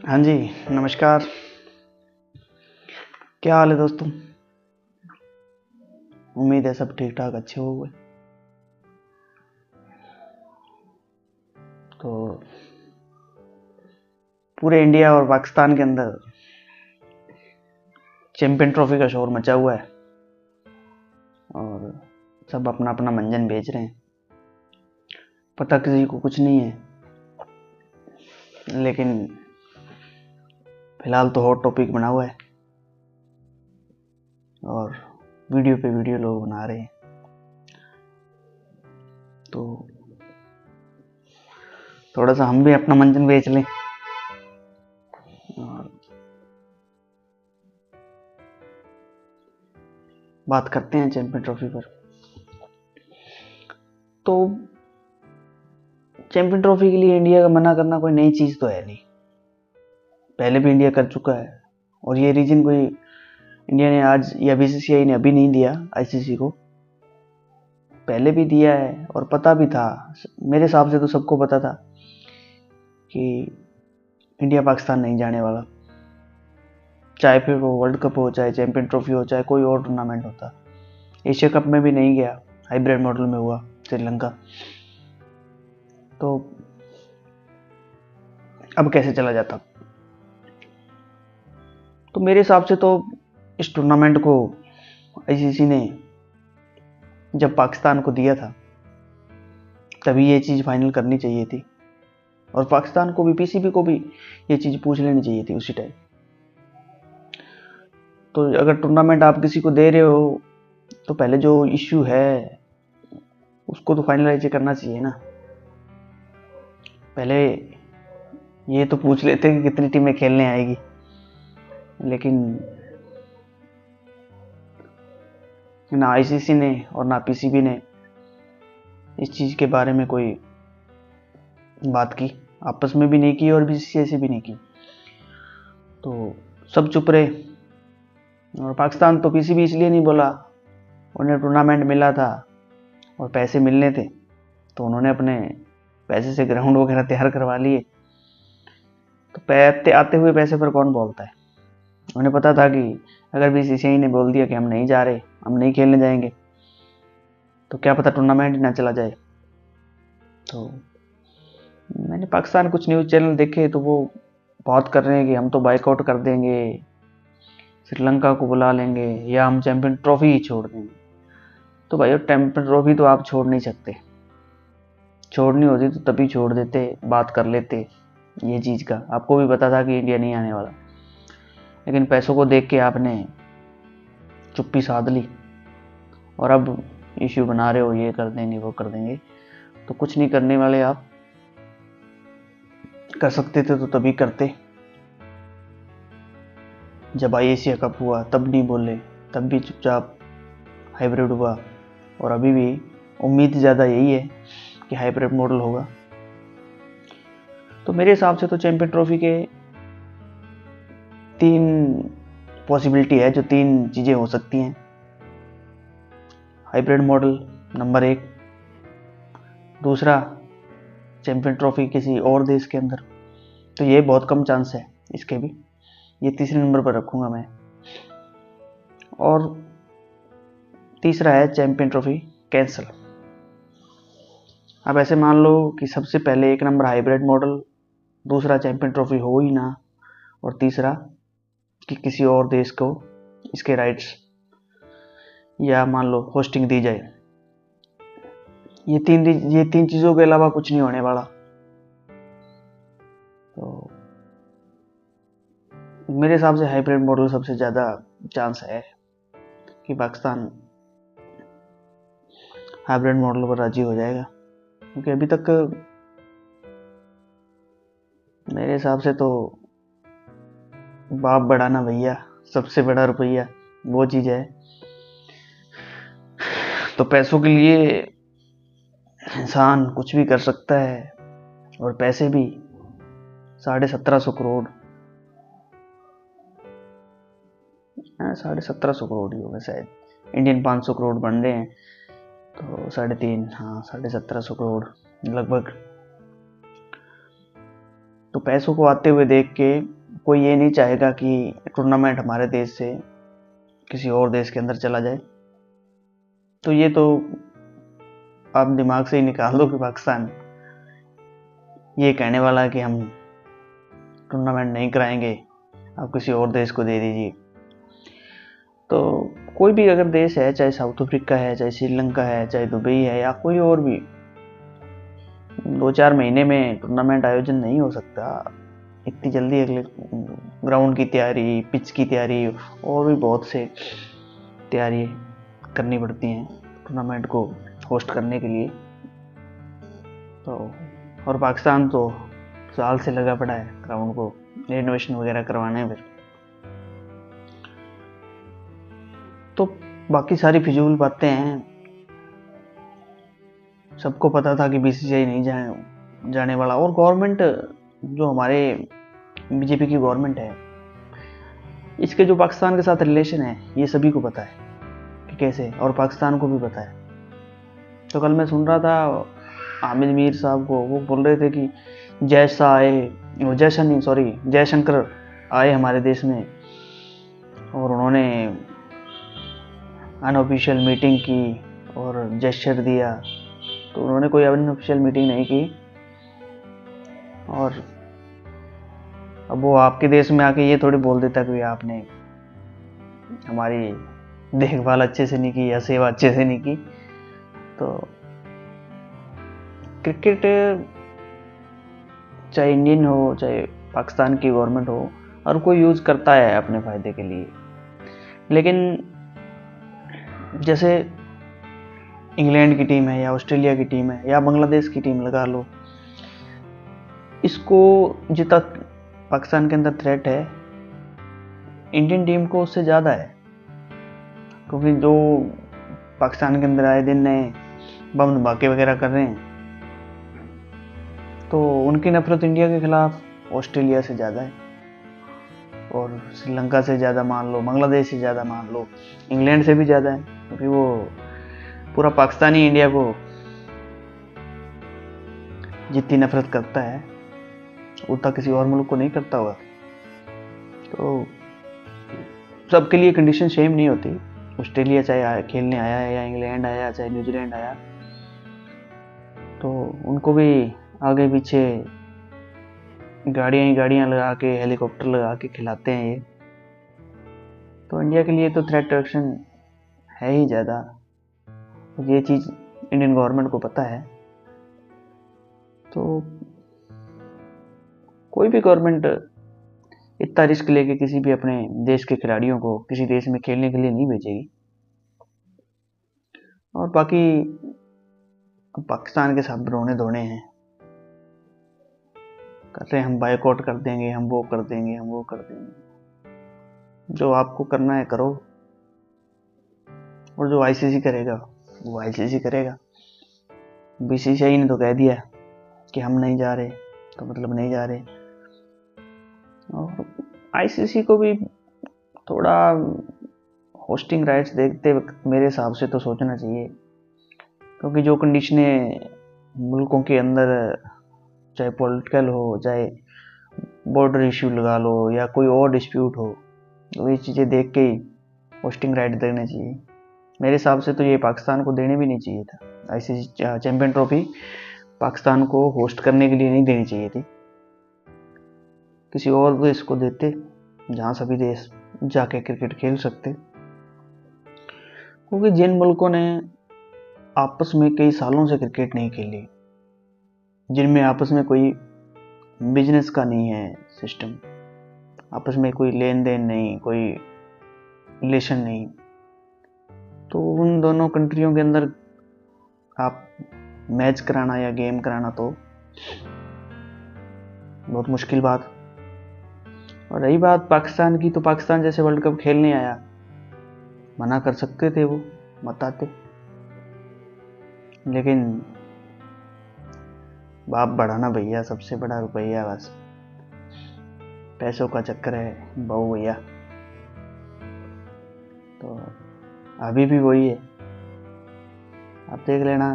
हाँ जी, नमस्कार। क्या हाल है दोस्तों? उम्मीद है सब ठीक ठाक अच्छे होंगे। तो पूरे इंडिया और पाकिस्तान के अंदर चैंपियन ट्रॉफी का शोर मचा हुआ है और सब अपना अपना मंजन बेच रहे हैं। पता किसी को कुछ नहीं है, लेकिन फिलहाल तो हॉट टॉपिक बना हुआ है और वीडियो पे वीडियो लोग बना रहे हैं। तो थोड़ा सा हम भी अपना मंजन बेच लें और बात करते हैं चैंपियन ट्रॉफी पर। तो चैंपियन ट्रॉफी के लिए इंडिया का मना करना कोई नई चीज़ तो है नहीं, पहले भी इंडिया कर चुका है। और ये रीजन कोई इंडिया ने आज या बीसीसीआई ने अभी नहीं दिया, आईसीसी को पहले भी दिया है और पता भी था। मेरे हिसाब से तो सबको पता था कि इंडिया पाकिस्तान नहीं जाने वाला, चाहे फिर वो वर्ल्ड कप हो, चाहे चैंपियन ट्रॉफी हो, चाहे कोई और टूर्नामेंट होता। एशिया कप में भी नहीं गया, हाइब्रिड मॉडल में हुआ श्रीलंका। तो अब कैसे चला जाता? तो मेरे हिसाब से तो इस टूर्नामेंट को आईसीसी ने जब पाकिस्तान को दिया था तभी ये चीज़ फाइनल करनी चाहिए थी और पाकिस्तान को भी, पीसीबी को भी ये चीज़ पूछ लेनी चाहिए थी उसी टाइम। तो अगर टूर्नामेंट आप किसी को दे रहे हो तो पहले जो इश्यू है उसको तो फाइनलाइज करना चाहिए ना। पहले ये तो पूछ लेते कि कितनी टीमें खेलने आएगी, लेकिन ना आईसीसी ने और ना पीसीबी ने इस चीज़ के बारे में कोई बात की, आपस में भी नहीं की और बीसीसीआई से भी नहीं की। तो सब चुप रहे और पाकिस्तान तो पीसीबी इसलिए नहीं बोला, उन्हें टूर्नामेंट मिला था और पैसे मिलने थे तो उन्होंने अपने पैसे से ग्राउंड वगैरह तैयार करवा लिए। तो आते हुए पैसे पर कौन बोलता है? उन्हें पता था कि अगर बीसीसीआई ने बोल दिया कि हम नहीं जा रहे, हम नहीं खेलने जाएंगे, तो क्या पता टूर्नामेंट ही ना चला जाए। तो मैंने पाकिस्तान कुछ न्यूज़ चैनल देखे तो वो बहुत कर रहे हैं कि हम तो बाइकआउट कर देंगे, श्रीलंका को बुला लेंगे या हम चैंपियन ट्रॉफी ही छोड़ देंगे। तो भाई चैंपियन ट्रॉफी तो आप छोड़ नहीं सकते, छोड़नी होती तो तभी छोड़ देते, बात कर लेते ये चीज़ का। आपको भी पता था कि इंडिया नहीं आने वाला, लेकिन पैसों को देख के आपने चुप्पी साध ली और अब इश्यू बना रहे हो ये कर देंगे वो कर देंगे। तो कुछ नहीं करने वाले आप, कर सकते थे तो तभी करते जब आई एशिया कप हुआ, तब नहीं बोले, तब भी चुपचाप हाइब्रिड हुआ। और अभी भी उम्मीद ज़्यादा यही है कि हाइब्रिड मॉडल होगा। तो मेरे हिसाब से तो चैंपियन ट्रॉफी के 3 पॉसिबिलिटी है, जो 3 चीज़ें हो सकती हैं। हाइब्रिड मॉडल नंबर 1, दूसरा चैंपियन ट्रॉफी किसी और देश के अंदर, तो ये बहुत कम चांस है इसके भी, ये तीसरे नंबर पर रखूंगा मैं। और तीसरा है चैंपियन ट्रॉफी कैंसिल। अब ऐसे मान लो कि सबसे पहले 1 नंबर हाइब्रिड मॉडल, दूसरा चैंपियन ट्रॉफी हो ही ना, और तीसरा कि किसी और देश को इसके राइट्स या मान लो होस्टिंग दी जाए। ये तीन चीज़ों के अलावा कुछ नहीं होने वाला। तो मेरे हिसाब से हाइब्रिड मॉडल सबसे ज़्यादा चांस है कि पाकिस्तान हाइब्रिड मॉडल पर राजी हो जाएगा, क्योंकि अभी तक मेरे हिसाब से तो बाप बढ़ाना भैया सबसे बड़ा रुपया, वो चीज़ है। तो पैसों के लिए इंसान कुछ भी कर सकता है, और पैसे भी 1750 करोड़, 1750 करोड़ ही होगा शायद, इंडियन 500 करोड़ बन रहे हैं, तो 3.5, हाँ 1750 करोड़ लगभग। तो पैसों को आते हुए देख के कोई ये नहीं चाहेगा कि टूर्नामेंट हमारे देश से किसी और देश के अंदर चला जाए। तो ये तो आप दिमाग से ही निकाल दो कि पाकिस्तान ये कहने वाला है कि हम टूर्नामेंट नहीं कराएंगे, आप किसी और देश को दे दीजिए। तो कोई भी अगर देश है, चाहे साउथ अफ्रीका है, चाहे श्रीलंका है, चाहे दुबई है, या कोई और भी, 2-4 महीने में टूर्नामेंट आयोजन नहीं हो सकता। इतनी जल्दी अगले ग्राउंड की तैयारी, पिच की तैयारी और भी बहुत से तैयारी करनी पड़ती हैं टूर्नामेंट को होस्ट करने के लिए। तो और पाकिस्तान तो साल से लगा पड़ा है ग्राउंड को रिनोवेशन वगैरह करवाने में। तो बाकी सारी फिजूल बातें हैं। सबको पता था कि बीसीसीआई नहीं जाने वाला। और गवर्नमेंट जो हमारे बीजेपी की गवर्नमेंट है, इसके जो पाकिस्तान के साथ रिलेशन है ये सभी को पता है कि कैसे, और पाकिस्तान को भी पता है। तो कल मैं सुन रहा था हामिद मीर साहब को, वो बोल रहे थे कि जयशंकर आए हमारे देश में और उन्होंने अनऑफिशियल मीटिंग की और जेस्चर दिया। तो उन्होंने कोई अनऑफिशियल मीटिंग नहीं की, और अब वो आपके देश में आके ये थोड़ी बोल देता कि आपने हमारी देखभाल अच्छे से नहीं की या सेवा अच्छे से नहीं की। तो क्रिकेट चाहे इंडियन हो, चाहे पाकिस्तान की गवर्नमेंट हो, और कोई यूज़ करता है अपने फ़ायदे के लिए। लेकिन जैसे इंग्लैंड की टीम है, या ऑस्ट्रेलिया की टीम है, या बांग्लादेश की टीम लगा लो, इसको जितना पाकिस्तान के अंदर थ्रेट है, इंडियन टीम को उससे ज़्यादा है। क्योंकि जो पाकिस्तान के अंदर आए दिन नए बम धमाके वगैरह कर रहे हैं, तो उनकी नफरत इंडिया के खिलाफ ऑस्ट्रेलिया से ज़्यादा है, और श्रीलंका से ज़्यादा मान लो, बांग्लादेश से ज़्यादा मान लो, इंग्लैंड से भी ज़्यादा है। क्योंकि वो पूरा पाकिस्तान ही इंडिया को जितनी नफरत करता है उतना किसी और मुल्क को नहीं करता होगा। तो सबके लिए कंडीशन सेम नहीं होती। ऑस्ट्रेलिया चाहे खेलने आया है, या इंग्लैंड आया, चाहे न्यूजीलैंड आया, तो उनको भी आगे पीछे गाड़ियाँ लगा के, हेलीकॉप्टर लगा के खिलाते हैं ये। तो इंडिया के लिए तो थ्रेट रिडक्शन है ही ज़्यादा। ये चीज़ इंडियन गवर्नमेंट को पता है। तो कोई भी गवर्नमेंट इतना रिस्क लेके किसी भी अपने देश के खिलाड़ियों को किसी देश में खेलने के लिए नहीं भेजेगी। और बाकी पाकिस्तान के साथ रोने धोने हैं, कर रहे हैं हम बायकॉट कर देंगे, हम वो कर देंगे, हम वो कर देंगे। जो आपको करना है करो, और जो आईसीसी करेगा वो आईसीसी करेगा। बीसीसीआई ने तो कह दिया कि हम नहीं जा रहे, तो मतलब नहीं जा रहे। और आईसीसी को भी थोड़ा होस्टिंग राइट्स देखते वक्त मेरे हिसाब से तो सोचना चाहिए। क्योंकि जो कंडीशनें मुल्कों के अंदर, चाहे पॉलिटिकल हो, चाहे बॉर्डर इश्यू लगा लो, या कोई और डिस्प्यूट हो, तो ये चीज़ें देख के ही होस्टिंग राइट देने चाहिए। मेरे हिसाब से तो ये पाकिस्तान को देने भी नहीं चाहिए था। आईसीसी चैंपियन ट्रॉफी पाकिस्तान को होस्ट करने के लिए नहीं देनी चाहिए थी। किसी और देश को देते जहाँ सभी देश जाके क्रिकेट खेल सकते। क्योंकि जिन मुल्कों ने आपस में कई सालों से क्रिकेट नहीं खेली, जिनमें आपस में कोई बिजनेस का नहीं है सिस्टम, आपस में कोई लेन देन नहीं, कोई रिलेशन नहीं, तो उन दोनों कंट्रियों के अंदर आप मैच कराना या गेम कराना तो बहुत मुश्किल बात। और रही बात पाकिस्तान की, तो पाकिस्तान जैसे वर्ल्ड कप खेलने आया, मना कर सकते थे, वो मत आते। लेकिन बाप बढ़ाना भैया, सबसे बड़ा रुपया, बस पैसों का चक्कर है बहु भैया। तो अभी भी वही है, आप देख लेना,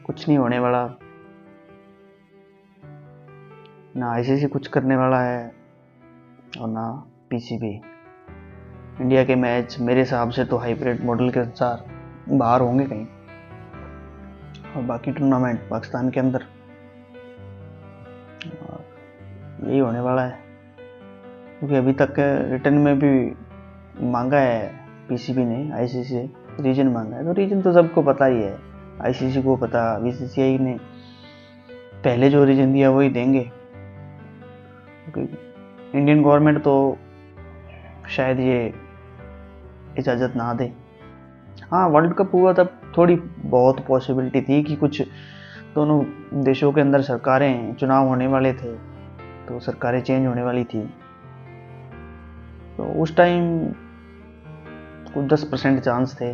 कुछ नहीं होने वाला। ना आईसीसी कुछ करने वाला है और ना पीसीबी। इंडिया के मैच मेरे हिसाब से तो हाइब्रिड मॉडल के अनुसार बाहर होंगे कहीं, और बाकी टूर्नामेंट पाकिस्तान के अंदर, और यही होने वाला है। क्योंकि अभी तक रिटर्न में भी मांगा है पीसीबी ने आईसीसी से, रीजन मांगा है, तो रीजन तो सबको पता ही है, आईसीसी को पता, बीसीसीआई ने पहले जो रीजन दिया वही देंगे। क्योंकि इंडियन गवर्नमेंट तो शायद ये इजाज़त ना दे। हाँ, वर्ल्ड कप हुआ तब थोड़ी बहुत पॉसिबिलिटी थी कि कुछ दोनों देशों के अंदर सरकारें, चुनाव होने वाले थे, तो सरकारें चेंज होने वाली थी, तो उस टाइम कुछ 10% चांस थे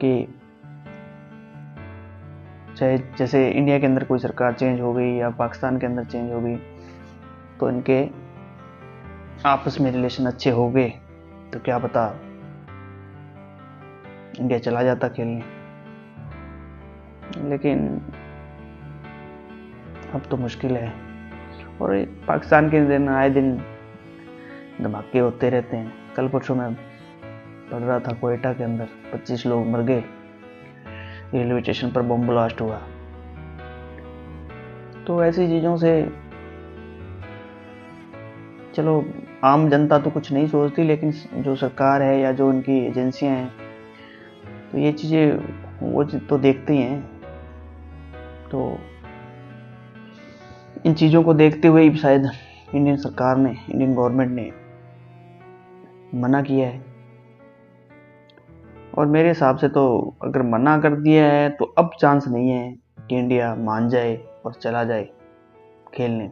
कि चाहे जैसे इंडिया के अंदर कोई सरकार चेंज हो गई या पाकिस्तान के अंदर चेंज हो गई, तो इनके आपस में रिलेशन अच्छे हो गए तो क्या पता इंडिया चला जाता खेलने। लेकिन अब तो मुश्किल है, और पाकिस्तान के दिन आए दिन धमाके होते रहते हैं। कल परसों में पढ़ रहा था कोयटा के अंदर 25 लोग मर गए, रेलवे स्टेशन पर बम ब्लास्ट हुआ। तो ऐसी चीज़ों से चलो आम जनता तो कुछ नहीं सोचती, लेकिन जो सरकार है या जो उनकी एजेंसियां हैं तो ये चीज़ें वो तो देखती हैं। तो इन चीज़ों को देखते हुए ही शायद इंडियन सरकार ने, इंडियन गवर्नमेंट ने मना किया है। और मेरे हिसाब से तो अगर मना कर दिया है तो अब चांस नहीं है कि इंडिया मान जाए और चला जाए खेलने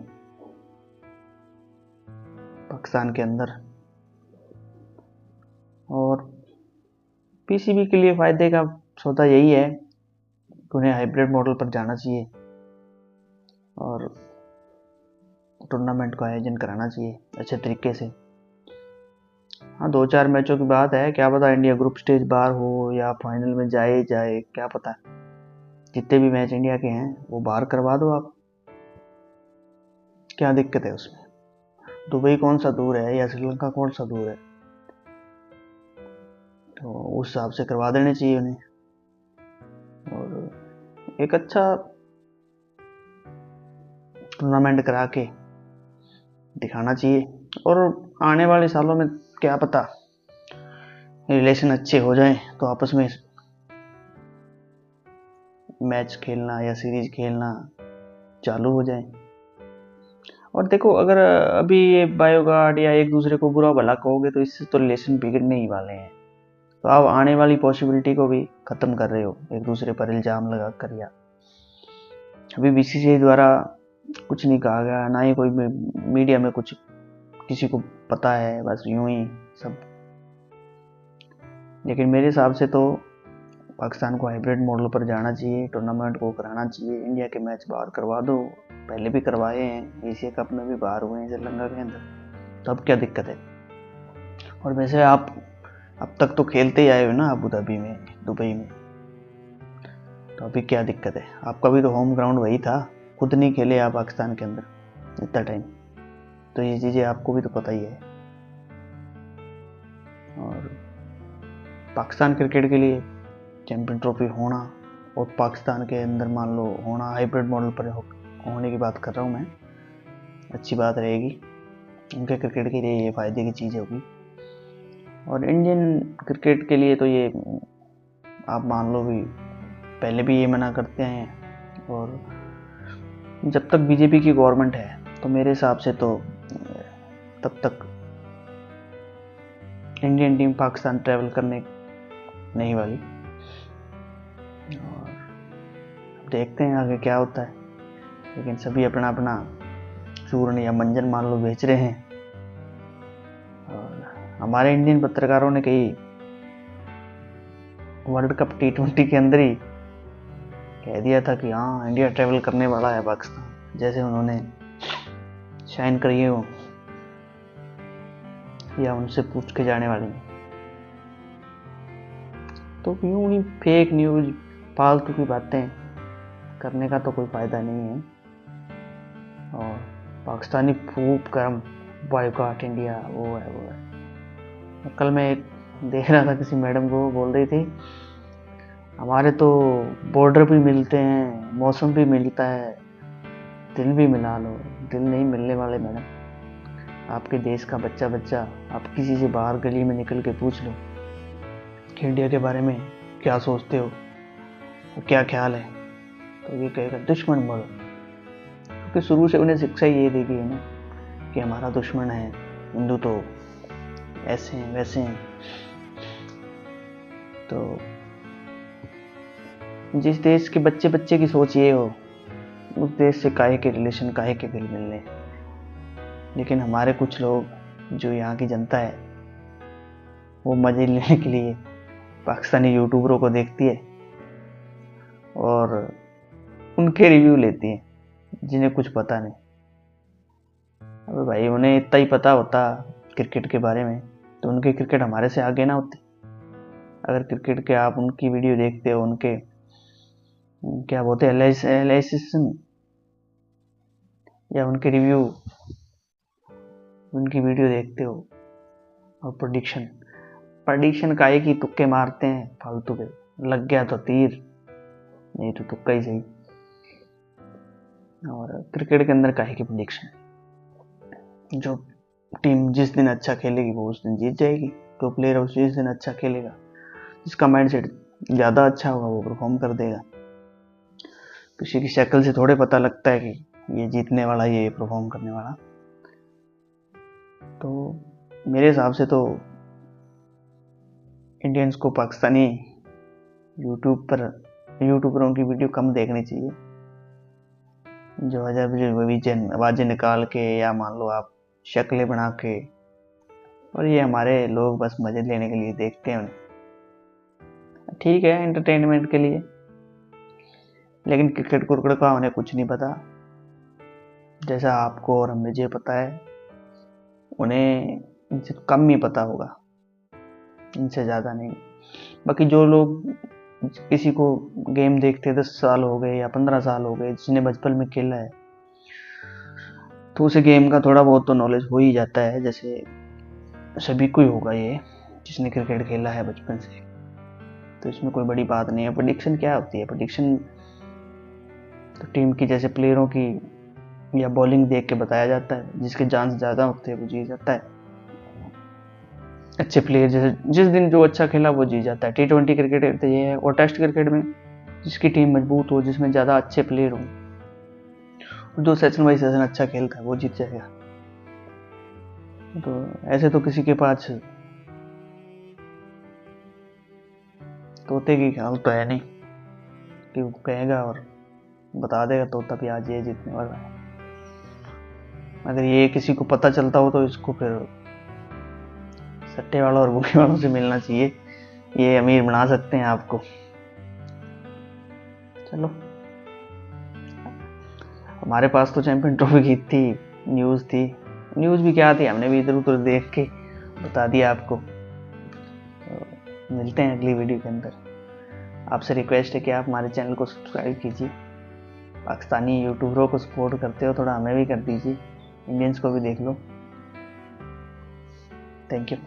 पाकिस्तान के अंदर। और पीसीबी के लिए फायदे का सौदा यही है कि उन्हें हाइब्रिड मॉडल पर जाना चाहिए और टूर्नामेंट का आयोजन कराना चाहिए अच्छे तरीके से। हाँ, 2-4 मैचों की बात है, क्या पता इंडिया ग्रुप स्टेज बाहर हो या फाइनल में जाए क्या पता। जितने भी मैच इंडिया के हैं वो बाहर करवा दो आप, क्या दिक्कत है उसमें। दुबई कौन सा दूर है या श्रीलंका कौन सा दूर है, तो उस हिसाब से करवा देने चाहिए उन्हें, और एक अच्छा टूर्नामेंट करा के दिखाना चाहिए। और आने वाले सालों में क्या पता रिलेशन अच्छे हो जाएं तो आपस में मैच खेलना या सीरीज खेलना चालू हो जाए। और देखो, अगर अभी ये बायोगार्ड या एक दूसरे को बुरा भला कहोगे तो इससे तो रिलेशन बिगड़ने ही वाले हैं। तो आप आने वाली पॉसिबिलिटी को भी खत्म कर रहे हो एक दूसरे पर इल्जाम लगा कर। या अभी बीसीसीआई द्वारा कुछ नहीं कहा गया, ना ही कोई मीडिया में कुछ किसी को पता है, बस यूं ही सब। लेकिन मेरे हिसाब से तो पाकिस्तान को हाइब्रिड मॉडल पर जाना चाहिए, टूर्नामेंट को कराना चाहिए, इंडिया के मैच बाहर करवा दो। पहले भी करवाए हैं, एशिया कप में भी बाहर हुए हैं श्रीलंका के अंदर, तो अब क्या दिक्कत है। और वैसे आप अब तक तो खेलते ही आए हो ना अबू धाबी में, दुबई में, तो अभी क्या दिक्कत है। आपका भी तो होम ग्राउंड वही था, खुद नहीं खेले आप पाकिस्तान के अंदर इतना टाइम, तो ये चीज़ें आपको भी तो पता ही है। और पाकिस्तान क्रिकेट के लिए चैंपियन ट्रॉफी होना और पाकिस्तान के अंदर मान लो होना, हाइब्रिड मॉडल पर होने की बात कर रहा हूँ मैं, अच्छी बात रहेगी उनके क्रिकेट के लिए, ये फ़ायदे की चीज़ होगी। और इंडियन क्रिकेट के लिए तो ये आप मान लो भी पहले भी ये मना करते हैं, और जब तक बीजेपी की गवर्नमेंट है तो मेरे हिसाब से तो तब तक इंडियन टीम पाकिस्तान ट्रैवल करने नहीं वाली। और देखते हैं आगे क्या होता है, लेकिन सभी अपना अपना चूर्ण या मंजन मान लो बेच रहे हैं। और हमारे इंडियन पत्रकारों ने कई वर्ल्ड कप T20 के अंदर ही कह दिया था कि हाँ इंडिया ट्रैवल करने वाला है पाकिस्तान, जैसे उन्होंने शाइन करी हो या उनसे पूछ के जाने वाली। तो यूं ही फेक न्यूज, फालतू की बातें करने का तो कोई फायदा नहीं है। और पाकिस्तानी फूट करम बॉयकॉट इंडिया, वो है। कल मैं एक देख रहा था, किसी मैडम को बोल रही थी हमारे तो बॉर्डर भी मिलते हैं, मौसम भी मिलता है, दिल भी मिला लो। दिल नहीं मिलने वाले मैडम। आपके देश का बच्चा आप किसी से बाहर गली में निकल के पूछ लो कि इंडिया के बारे में क्या सोचते हो, क्या ख्याल है, तो ये कहेगा दुश्मन बोलो। क्योंकि शुरू से उन्हें शिक्षा ये दी गई है ना कि हमारा दुश्मन है हिंदू, तो ऐसे हैं वैसे हैं। तो जिस देश के बच्चे की सोच ये हो, उस देश से काहे के रिलेशन, काहे के दिल मिलने। लेकिन हमारे कुछ लोग, जो यहाँ की जनता है, वो मजे लेने के लिए पाकिस्तानी यूट्यूबरों को देखती है और उनके रिव्यू लेती है, जिन्हें कुछ पता नहीं। अबे भाई, उन्हें इतना ही पता होता क्रिकेट के बारे में तो उनके क्रिकेट हमारे से आगे ना होती। अगर क्रिकेट के आप उनकी वीडियो देखते हो, उनके क्या बोलते हैं एनालिसिस, या उनके रिव्यू, उनकी वीडियो देखते हो, और प्रेडिक्शन काहे की तुक्के मारते हैं फालतू के। लग गया तो तीर, नहीं तो तुक्का ही सही। और क्रिकेट के अंदर काहे की प्रेडिक्शन, जो टीम जिस दिन अच्छा खेलेगी वो उस दिन जीत जाएगी। जो प्लेयर जिस दिन अच्छा खेलेगा, जिसका माइंडसेट ज़्यादा अच्छा होगा, वो परफॉर्म कर देगा। किसी की शक्ल से थोड़े पता लगता है कि ये जीतने वाला, ये परफॉर्म करने वाला। तो मेरे हिसाब से तो इंडियंस को पाकिस्तानी यूट्यूबरों की वीडियो कम देखनी चाहिए, जो आवाज़ें निकाल के, या मान लो आप शक्लें बना के, और ये हमारे लोग बस मजे लेने के लिए देखते हैं उन्हें। ठीक है, एंटरटेनमेंट के लिए, लेकिन क्रिकेट का उन्हें कुछ नहीं पता। जैसा आपको और मुझे पता है, उन्हें इनसे कम ही पता होगा, इनसे ज़्यादा नहीं। बाकी जो लोग, किसी को गेम देखते 10 साल हो गए या 15 साल हो गए, जिसने बचपन में खेला है, तो उसे गेम का थोड़ा बहुत तो नॉलेज हो ही जाता है। जैसे सभी को ही होगा ये, जिसने क्रिकेट खेला है बचपन से। तो इसमें कोई बड़ी बात नहीं है। प्रेडिक्शन क्या होती है? प्रेडिक्शन तो टीम की, जैसे प्लेयरों की या बॉलिंग देख के बताया जाता है। जिसके चांस ज़्यादा होते हैं वो जीत जाता है। अच्छे प्लेयर, जैसे जिस दिन जो अच्छा खेला वो जीत जाता है। T20 क्रिकेट तो ये है। और टेस्ट क्रिकेट में जिसकी टीम मजबूत हो, जिसमें ज़्यादा अच्छे प्लेयर हो, जो सेशन बाई सेशन अच्छा खेलता है, वो जीत जाएगा। तो ऐसे तो किसी के पास तोते की ख्याल तो है नहीं कि वो कहेगा और बता देगा तोता भी आज ये जीतने वाला है। अगर ये किसी को पता चलता हो तो इसको फिर सट्टे वालों और बुके वालों से मिलना चाहिए। ये अमीर बना सकते हैं आपको। चलो, हमारे पास तो चैंपियन ट्रॉफी की थी, न्यूज़ थी। न्यूज़ भी क्या थी, हमने भी इधर उधर देख के बता दिया आपको। तो मिलते हैं अगली वीडियो के अंदर। आपसे रिक्वेस्ट है कि आप हमारे चैनल को सब्सक्राइब कीजिए। पाकिस्तानी यूट्यूबरों को सपोर्ट करते हो, थोड़ा हमें भी कर दीजिए। इंडियंस को भी देख लो। Thank you.